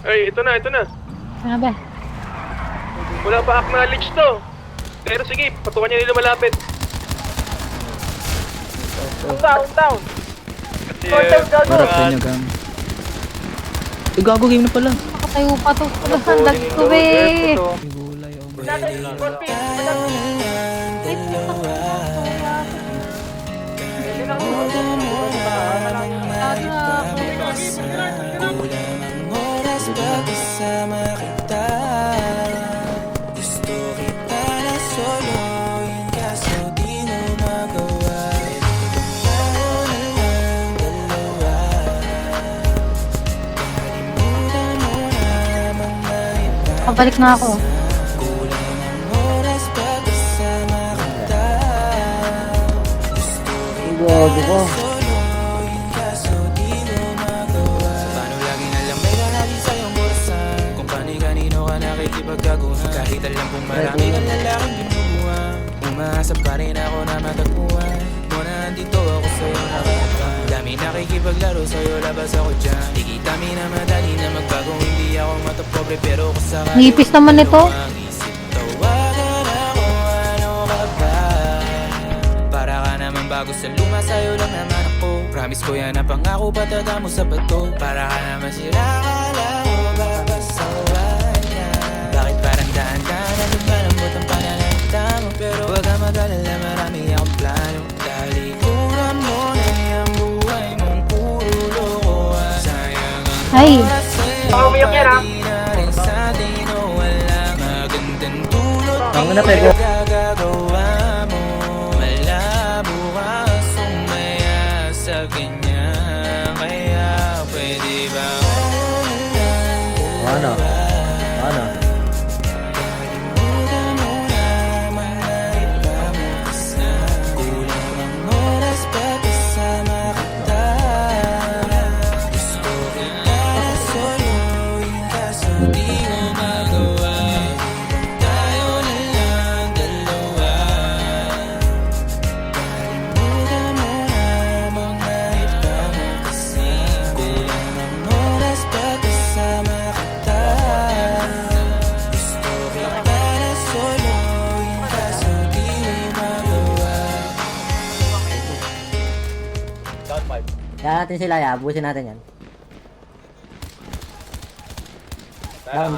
Ay, ito na, ito na. Ano ba? Wala pa acknowledge to. Pero sige, patukan niya nila malapit. Down. Kasi, Harap sa inyo, gang. Gago game na pala. Nakatayo pa to. Handag ko eh. Gulay, oh. Ay, Kulang ang oras pagkasama kita. Gusto kita na soloin kaso di mo magawa. Tayo na lang dalawa. Kalimutan mo na mga iba. Pabalik na ako. Kulang ang oras pagkasama kita. Gusto kita na soloin kaso di mo magawa. Paano lagi na lang may lalaki sa'yong burasan? Kung kani-kanino ka nakikipagkaguhan. Kahit alam kong marami kang lalaking binubuhan. Umaasap pa rin ako na matagpuan. Muna andito ako sa'yo nakatapan. Dami nakikipaglaro sa'yo, labas ako dyan. Di kita minamadali na magbago. Hindi ako matapobre pero kung sakali Nipis naman ito. ang isip, tawagan ako, ano ka ba? Para ka naman bago sa luma, sa'yo lang naman ako. Promise ko yan na pangako, patata mo sa bato. Para ka naman sira, kala ko babasawan niya. Bakit parang daan-daan na lumalambot ang pananalita mo? Pero wag ka mag-alala, marami akong plano. Dahil ikuram mo na yung buhay mong puro lokohan. Sayang ang Ay. oras sa'yo, pati na rin sa'tin o wala magandang tulot. Tama na, Di Pego. magagawa mo. Malabo ka sumaya sa ganyan. Kaya pwede ba Ano? Ano? kalimutan mo na mga iba mo kasi kulang ang oras pagkasama kita. Gusto kita na soloin kaso di mo magawa. Tayo na lang dalawa. Kalimutan mo na mga iba mo kasi kulang ang oras pagkasama kita. Gusto kita na soloin kaso di mo magawa. Kaya natin sila, ya. Abusin natin yan. Down.